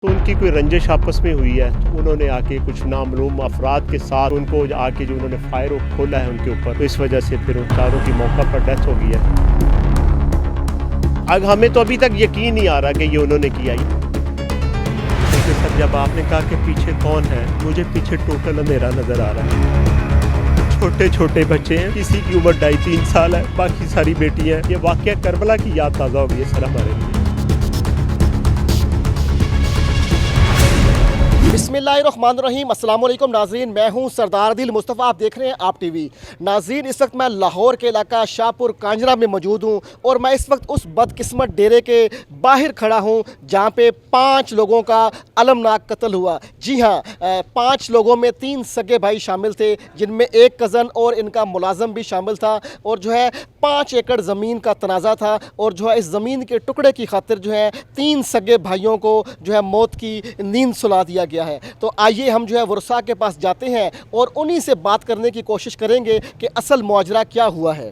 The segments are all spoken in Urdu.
تو ان کی کوئی رنجش آپس میں ہوئی ہے تو انہوں نے آ کے کچھ نامعلوم افراد کے ساتھ ان کو آ کے جو انہوں نے فائر کھولا ہے ان کے اوپر، تو اس وجہ سے پھر ان چاروں کی موقع پر ڈیتھ ہو گئی ہے۔ اب ہمیں تو ابھی تک یقین نہیں آ رہا کہ یہ انہوں نے کیا ہے۔ کیونکہ سر جب آپ نے کہا کہ پیچھے کون ہے، مجھے پیچھے ٹوٹل اندھیرا نظر آ رہا ہے۔ چھوٹے چھوٹے بچے ہیں، کسی کی عمر 2.5-3 سال ہے، باقی ساری بیٹی ہیں۔ یہ واقعہ کربلا کی یاد تازہ ہو گئی ہے سر ہمارے لیے۔ بسم اللہ الرحمن الرحیم۔ السلام علیکم ناظرین، میں ہوں سردار عادل مصطفیٰ، آپ دیکھ رہے ہیں آپ ٹی وی۔ ناظرین، اس وقت میں لاہور کے علاقہ شاہپور کانجرا میں موجود ہوں اور میں اس وقت اس بدقسمت ڈیرے کے باہر کھڑا ہوں جہاں پہ 5 لوگوں کا المناک قتل ہوا۔ جی ہاں، 5 لوگوں میں 3 سگے بھائی شامل تھے، جن میں ایک کزن اور ان کا ملازم بھی شامل تھا، اور جو ہے 5 ایکڑ زمین کا تنازع تھا، اور جو ہے اس زمین کے ٹکڑے کی خاطر جو ہے 3 سگے بھائیوں کو جو ہے موت کی نیند سلا دیا گیا ہے۔ تو آئیے ہم جو ہے ورثاء کے پاس جاتے ہیں اور انہی سے بات کرنے کی کوشش کریں گے کہ اصل ماجرا کیا ہوا ہے۔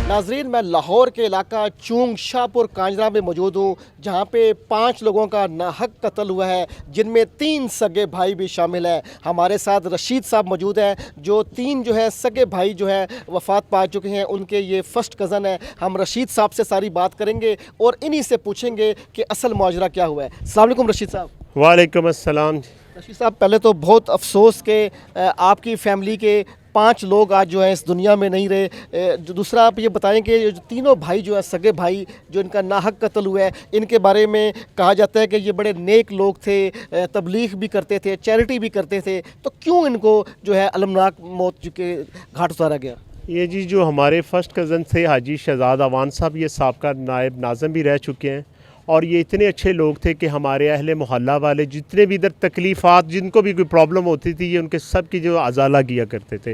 ناظرین، میں لاہور کے علاقہ چونگ شاہپور کانجرا میں موجود ہوں جہاں پہ 5 لوگوں کا ناحق قتل ہوا ہے، جن میں 3 سگے بھائی بھی شامل ہیں۔ ہمارے ساتھ رشید صاحب موجود ہیں، جو 3 جو ہے سگے بھائی جو ہے وفات پا چکے ہیں، ان کے یہ فرسٹ کزن ہیں۔ ہم رشید صاحب سے ساری بات کریں گے اور انہی سے پوچھیں گے کہ اصل ماجرا کیا ہوا ہے۔ السلام علیکم رشید صاحب۔ وعلیکم السلام۔ رشید صاحب، پہلے تو بہت افسوس کہ آپ کی فیملی کے 5 لوگ آج جو ہیں اس دنیا میں نہیں رہے۔ دوسرا آپ یہ بتائیں کہ جو تینوں بھائی جو ہیں سگے بھائی جو ان کا ناحق قتل ہوا ہے، ان کے بارے میں کہا جاتا ہے کہ یہ بڑے نیک لوگ تھے، تبلیغ بھی کرتے تھے، چیریٹی بھی کرتے تھے، تو کیوں ان کو جو ہے المناک موت کے گھاٹ اتارا گیا؟ یہ جی جو ہمارے فرسٹ کزن تھے حاجی شہزاد اوان صاحب، یہ سابقہ نائب ناظم بھی رہ چکے ہیں، اور یہ اتنے اچھے لوگ تھے کہ ہمارے اہل محلہ والے جتنے بھی ادھر تکلیفات، جن کو بھی کوئی پرابلم ہوتی تھی، یہ ان کے سب کی جو ازالہ کیا کرتے تھے۔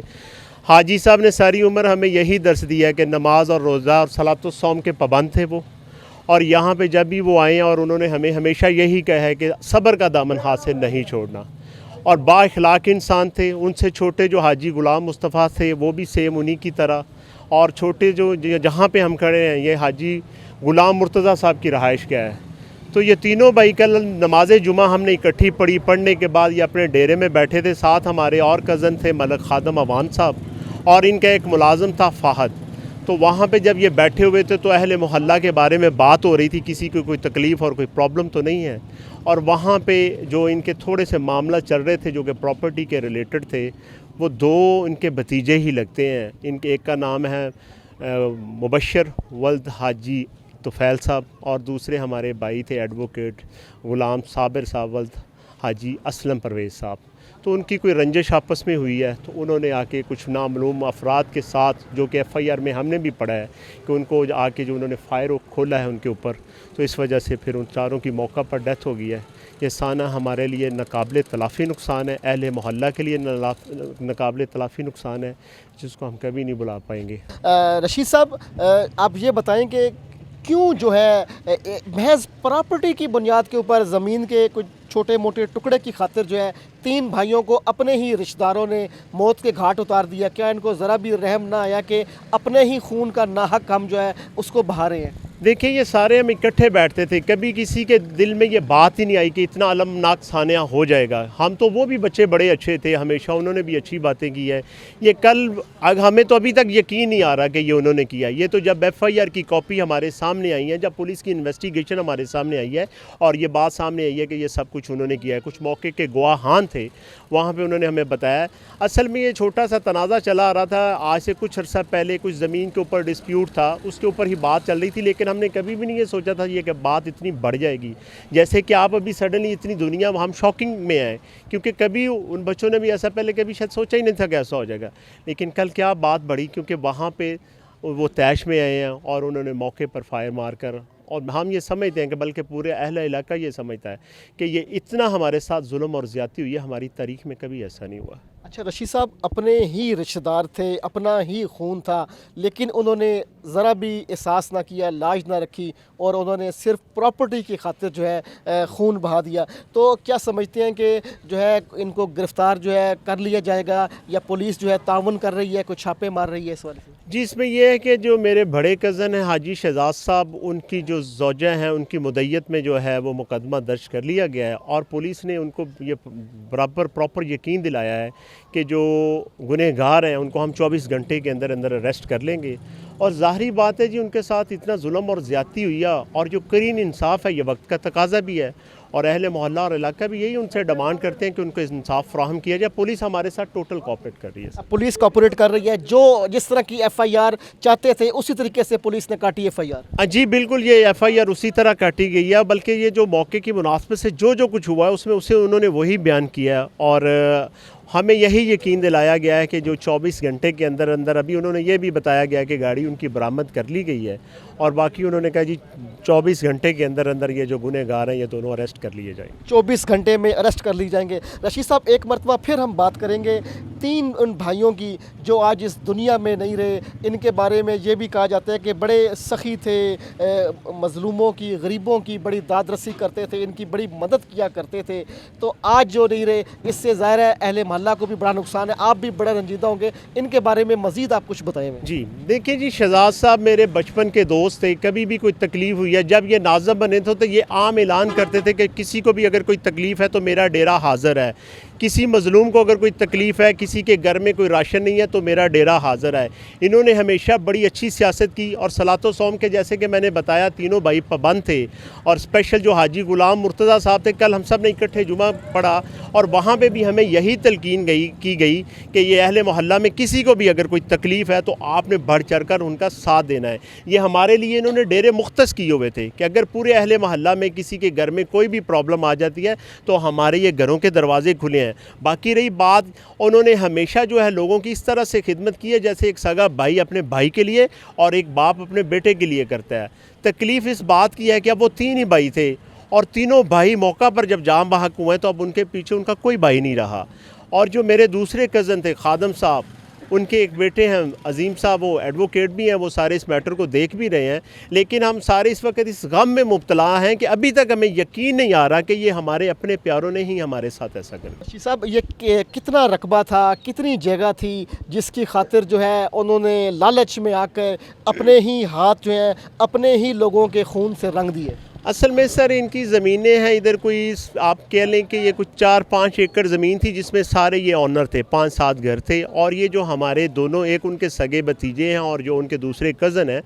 حاجی صاحب نے ساری عمر ہمیں یہی درس دیا ہے کہ نماز اور روزہ اور صلاۃ الصوم کے پابند تھے وہ، اور یہاں پہ جب بھی وہ آئے ہیں اور انہوں نے ہمیں ہمیشہ یہی کہا ہے کہ صبر کا دامن ہاتھ سے نہیں چھوڑنا، اور با اخلاق انسان تھے۔ ان سے چھوٹے جو حاجی غلام مصطفیٰ تھے وہ بھی سیم انہی کی طرح، اور چھوٹے جو جہاں پہ ہم کھڑے ہیں یہ حاجی غلام مرتضیٰ صاحب کی رہائش کیا ہے۔ تو یہ تینوں بھائی کل نماز جمعہ ہم نے اکٹھی پڑھی، پڑھنے کے بعد یہ اپنے ڈیرے میں بیٹھے تھے، ساتھ ہمارے اور کزن تھے ملک خادم اوان صاحب، اور ان کا ایک ملازم تھا فہد۔ تو وہاں پہ جب یہ بیٹھے ہوئے تھے تو اہل محلہ کے بارے میں بات ہو رہی تھی، کسی کو کوئی تکلیف اور کوئی پرابلم تو نہیں ہے، اور وہاں پہ جو ان کے تھوڑے سے معاملہ چل رہے تھے جو کہ پراپرٹی کے ریلیٹڈ تھے، وہ 2 ان کے بھتیجے ہی لگتے ہیں۔ ان کے ایک کا نام ہے مبشر ولد حاجی طفیل صاحب، اور دوسرے ہمارے بھائی تھے ایڈوکیٹ غلام صابر صاحب ولد حاجی اسلم پرویز صاحب۔ تو ان کی کوئی رنجش آپس میں ہوئی ہے تو انہوں نے آ کے کچھ نامعلوم افراد کے ساتھ، جو کہ ایف آئی آر میں ہم نے بھی پڑھا ہے کہ ان کو آ کے جو انہوں نے فائر کھولا ہے ان کے اوپر، تو اس وجہ سے پھر ان چاروں کی موقع پر ڈیتھ ہو گئی ہے۔ یہ سانحہ ہمارے لیے ناقابل تلافی نقصان ہے، اہل محلہ کے لیے ناقابل تلافی نقصان ہے، جس کو ہم کبھی نہیں بھلا پائیں گے۔ رشید صاحب، آپ یہ بتائیں کہ کیوں جو ہے محض پراپرٹی کی بنیاد کے اوپر زمین کے کچھ چھوٹے موٹے ٹکڑے کی خاطر جو ہے 3 بھائیوں کو اپنے ہی رشتہ داروں نے موت کے گھاٹ اتار دیا؟ کیا ان کو ذرا بھی رحم نہ آیا کہ اپنے ہی خون کا ناحق ہم جو ہے اس کو بہا رہے ہیں؟ دیکھیں، یہ سارے ہم اکٹھے بیٹھتے تھے، کبھی کسی کے دل میں یہ بات ہی نہیں آئی کہ اتنا المناک سانحہ ہو جائے گا۔ ہم تو وہ بھی بچے بڑے اچھے تھے، ہمیشہ انہوں نے بھی اچھی باتیں کی ہے۔ یہ کل ہمیں تو ابھی تک یقین نہیں آ رہا کہ یہ انہوں نے کیا۔ یہ تو جب ایف آئی آر کی کاپی ہمارے سامنے آئی ہے، جب پولیس کی انویسٹیگیشن ہمارے سامنے آئی ہے اور یہ بات سامنے آئی ہے کہ یہ سب کچھ انہوں نے کیا ہے، کچھ موقع کے گواہان تھے وہاں پہ، انہوں نے ہمیں بتایا۔ اصل میں یہ چھوٹا سا تنازع چلا آ رہا تھا، آج سے کچھ عرصہ پہلے کچھ زمین کے اوپر ڈسپیوٹ تھا، اس کے اوپر ہی بات چل رہی تھی، لیکن ہم نے کبھی بھی نہیں یہ سوچا تھا یہ کہ بات اتنی بڑھ جائے گی۔ جیسے کہ آپ ابھی سڈنلی اتنی دنیا ہم شاکنگ میں آئے، کیونکہ کبھی ان بچوں نے بھی ایسا پہلے کبھی شاید سوچا ہی نہیں تھا کہ ایسا ہو جائے گا، لیکن کل کیا بات بڑھی، کیونکہ وہاں پہ وہ طیش میں آئے ہیں اور انہوں نے موقع پر فائر مار کر، اور ہم یہ سمجھتے ہیں کہ بلکہ پورے اہل علاقہ یہ سمجھتا ہے کہ یہ اتنا ہمارے ساتھ ظلم اور زیادتی ہوئی ہے، ہماری تاریخ میں کبھی ایسا نہیں ہوا۔ اچھا رشید صاحب اپنے ہی رشتہ دار تھے, اپنا ہی خون تھا, لیکن انہوں نے ذرا بھی احساس نہ کیا, لاج نہ رکھی اور انہوں نے صرف پراپرٹی کی خاطر جو ہے خون بہا دیا. تو کیا سمجھتے ہیں کہ جو ہے ان کو گرفتار جو ہے کر لیا جائے گا, یا پولیس جو ہے تعاون کر رہی ہے, کوئی چھاپے مار رہی ہے اس والے سے؟ جی, اس میں یہ ہے کہ جو میرے بڑے کزن ہیں حاجی شہزاد صاحب, ان کی جو زوجہ ہیں ان کی مدعیت میں جو ہے وہ مقدمہ درج کر لیا گیا ہے, اور پولیس نے ان کو یہ پراپر یقین دلایا ہے کہ جو گنہگار ہیں ان کو ہم 24 گھنٹے کے اندر اندر اریسٹ کر لیں گے. اور ظاہری بات ہے جی, ان کے ساتھ اتنا ظلم اور زیادتی ہوئی ہے, اور جو کرین انصاف ہے یہ وقت کا تقاضا بھی ہے, اور اہل محلہ اور علاقہ بھی یہی ان سے ڈیمانڈ کرتے ہیں کہ ان کو انصاف فراہم کیا جائے. پولیس ہمارے ساتھ ٹوٹل کوآپریٹ کر رہی ہے. پولیس کوآپریٹ کر رہی ہے, جو جس طرح کی ایف آئی آر چاہتے تھے اسی طریقے سے پولیس نے کاٹی ایف آئی آر. جی بالکل, یہ ایف آئی آر اسی طرح کاٹی گئی ہے, بلکہ یہ جو موقع کی مناسبت سے جو کچھ ہوا ہے اس میں اسے انہوں نے وہی بیان کیا ہے, اور ہمیں یہی یقین دلایا گیا ہے کہ جو 24 گھنٹے کے اندر اندر, ابھی انہوں نے یہ بھی بتایا گیا کہ گاڑی ان کی برآمد کر لی گئی ہے, اور باقی انہوں نے کہا جی 24 گھنٹے کے اندر اندر یہ جو گنہگار ہیں یہ دونوں اریسٹ کر لیے جائیں گے. 24 گھنٹے میں اریسٹ کر لی جائیں گے. رشید صاحب ایک مرتبہ پھر ہم بات کریں گے 3 ان بھائیوں کی جو آج اس دنیا میں نہیں رہے. ان کے بارے میں یہ بھی کہا جاتا ہے کہ بڑے سخی تھے, مظلوموں کی, غریبوں کی بڑی داد رسی کرتے تھے, ان کی بڑی مدد کیا کرتے تھے. تو آج جو نہیں رہے, اس سے ظاہر ہے اہل محلہ کو بھی بڑا نقصان ہے, آپ بھی بڑے رنجیدہ ہوں گے. ان کے بارے میں مزید آپ کچھ بتائیں. جی دیکھیں جی, شہزاد صاحب میرے بچپن کے دوست تھے. کبھی بھی کوئی تکلیف ہوئی ہے, جب یہ ناظم بنے تھے تو یہ عام اعلان کرتے تھے کہ کسی کو بھی اگر کوئی تکلیف ہے تو میرا ڈیرا حاضر ہے. کسی مظلوم کو اگر کوئی تکلیف ہے, کسی کے گھر میں کوئی راشن نہیں ہے تو میرا ڈیرا حاضر ہے. انہوں نے ہمیشہ بڑی اچھی سیاست کی, اور صلاۃ و صوم کے جیسے کہ میں نے بتایا تینوں بھائی پابند تھے, اور اسپیشل جو حاجی غلام مرتضیٰ صاحب تھے, کل ہم سب نے اکٹھے جمعہ پڑھا, اور وہاں پہ بھی ہمیں یہی تلقین کی گئی کہ یہ اہل محلہ میں کسی کو بھی اگر کوئی تکلیف ہے تو آپ نے بڑھ چڑھ کر ان کا ساتھ دینا ہے. یہ ہمارے لیے انہوں نے ڈیرے مختص کیے ہوئے تھے کہ اگر پورے اہل محلہ میں کسی کے گھر میں کوئی بھی پرابلم آ جاتی ہے تو ہمارے یہ گھروں کے دروازے کھلے ہیں. باقی رہی بات, انہوں نے ہمیشہ جو ہے لوگوں کی اس طرح سے خدمت کی ہے جیسے ایک سگا بھائی اپنے بھائی کے لیے اور ایک باپ اپنے بیٹے کے لیے کرتا ہے. تکلیف اس بات کی ہے کہ اب وہ 3 ہی بھائی تھے, اور تینوں بھائی موقع پر جب جام بحق ہوئے تو اب ان کے پیچھے ان کا کوئی بھائی نہیں رہا. اور جو میرے دوسرے کزن تھے خادم صاحب, ان کے ایک بیٹے ہیں عظیم صاحب, وہ ایڈوکیٹ بھی ہیں, وہ سارے اس میٹر کو دیکھ بھی رہے ہیں, لیکن ہم سارے اس وقت اس غم میں مبتلا ہیں کہ ابھی تک ہمیں یقین نہیں آ رہا کہ یہ ہمارے اپنے پیاروں نے ہی ہمارے ساتھ ایسا کرا. رشید صاحب یہ کتنا رقبہ تھا, کتنی جگہ تھی جس کی خاطر جو ہے انہوں نے لالچ میں آ کر اپنے ہی ہاتھ جو ہیں اپنے ہی لوگوں کے خون سے رنگ دیے؟ اصل میں سر ان کی زمینیں ہیں ادھر, کوئی آپ کہہ لیں کہ یہ کچھ 4-5 ایکڑ زمین تھی جس میں سارے یہ آنر تھے, 5-7 گھر تھے. اور یہ جو ہمارے دونوں, ایک ان کے سگے بھتیجے ہیں اور جو ان کے دوسرے کزن ہیں,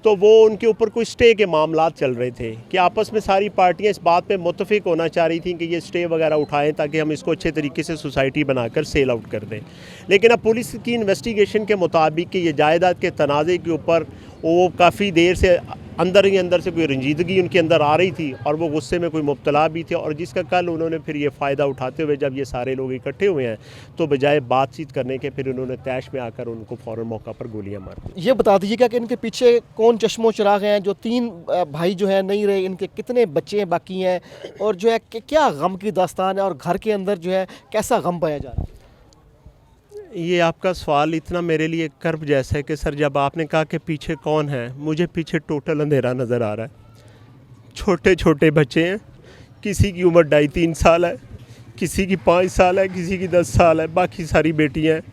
تو وہ ان کے اوپر کوئی سٹے کے معاملات چل رہے تھے کہ آپس میں ساری پارٹیاں اس بات پہ متفق ہونا چاہ رہی تھیں کہ یہ سٹے وغیرہ اٹھائیں تاکہ ہم اس کو اچھے طریقے سے سوسائٹی بنا کر سیل آؤٹ کر دیں. لیکن اب پولیس کی انویسٹیگیشن کے مطابق کہ یہ جائیداد کے تنازع کے اوپر وہ کافی دیر سے اندر ہی اندر سے کوئی رنجیدگی ان کے اندر آ رہی تھی, اور وہ غصے میں کوئی مبتلا بھی تھے, اور جس کا کل انہوں نے پھر یہ فائدہ اٹھاتے ہوئے جب یہ سارے لوگ اکٹھے ہوئے ہیں تو بجائے بات چیت کرنے کے پھر انہوں نے طیش میں آ کر ان کو فوراً موقع پر گولیاں مار دی. یہ بتا دیجیے گا کہ ان کے پیچھے کون چشم و چراغ ہیں, جو 3 بھائی جو ہیں نہیں رہے, ان کے کتنے بچے باقی ہیں, اور جو ہے کہ کیا غم کی داستان ہے, اور گھر کے اندر جو ہے کیسا غم پایا جا رہا ہے؟ یہ آپ کا سوال اتنا میرے لیے کرب جیسا ہے کہ سر جب آپ نے کہا کہ پیچھے کون ہے, مجھے پیچھے ٹوٹل اندھیرا نظر آ رہا ہے. چھوٹے چھوٹے بچے ہیں, کسی کی عمر 2.5-3 سال ہے, کسی کی 5 سال ہے, کسی کی 10 سال ہے, باقی ساری بیٹیاں ہیں,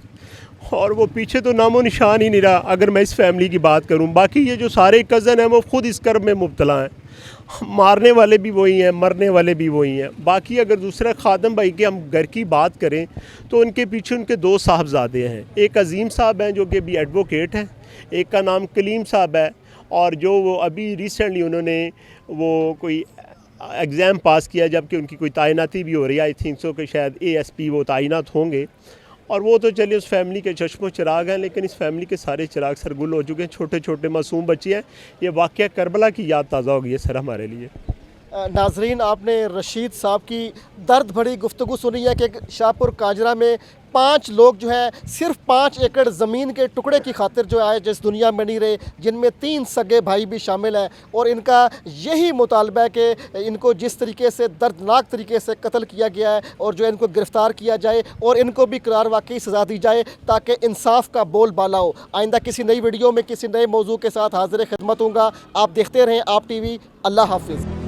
اور وہ پیچھے تو نام و نشان ہی نہیں رہا اگر میں اس فیملی کی بات کروں. باقی یہ جو سارے کزن ہیں وہ خود اس کرب میں مبتلا ہیں, مارنے والے بھی وہی ہیں, مرنے والے بھی وہی ہیں. باقی اگر دوسرا خادم بھائی کے ہم گھر کی بات کریں تو ان کے پیچھے ان کے 2 صاحبزادے ہیں. ایک عظیم صاحب ہیں جو کہ بھی ایڈوکیٹ ہیں, ایک کا نام کلیم صاحب ہے, اور جو وہ ابھی ریسنٹلی انہوں نے وہ کوئی ایگزام پاس کیا جبکہ ان کی کوئی تعیناتی بھی ہو رہی ہے. آئی تھنک سو کہ شاید ASP وہ تعینات ہوں گے, اور وہ تو چلیے اس فیملی کے چشم و چراغ ہیں, لیکن اس فیملی کے سارے چراغ سرگل ہو چکے ہیں. چھوٹے چھوٹے معصوم بچے ہیں. یہ واقعہ کربلا کی یاد تازہ ہو گئی ہے سر ہمارے لیے. ناظرین, آپ نے رشید صاحب کی درد بھری گفتگو سنی ہے کہ شاہپور کانجرا میں 5 لوگ جو ہیں صرف 5 ایکڑ زمین کے ٹکڑے کی خاطر جو آئے جس دنیا میں نہیں رہے، جن میں 3 سگے بھائی بھی شامل ہیں، اور ان کا یہی مطالبہ ہے کہ ان کو جس طریقے سے دردناک طریقے سے قتل کیا گیا ہے اور جو ان کو گرفتار کیا جائے اور ان کو بھی قرار واقعی سزا دی جائے تاکہ انصاف کا بول بالا ہو۔ آئندہ کسی نئی ویڈیو میں کسی نئے موضوع کے ساتھ حاضر خدمت ہوں گا۔ آپ دیکھتے رہیں آپ ٹی وی۔ اللہ حافظ۔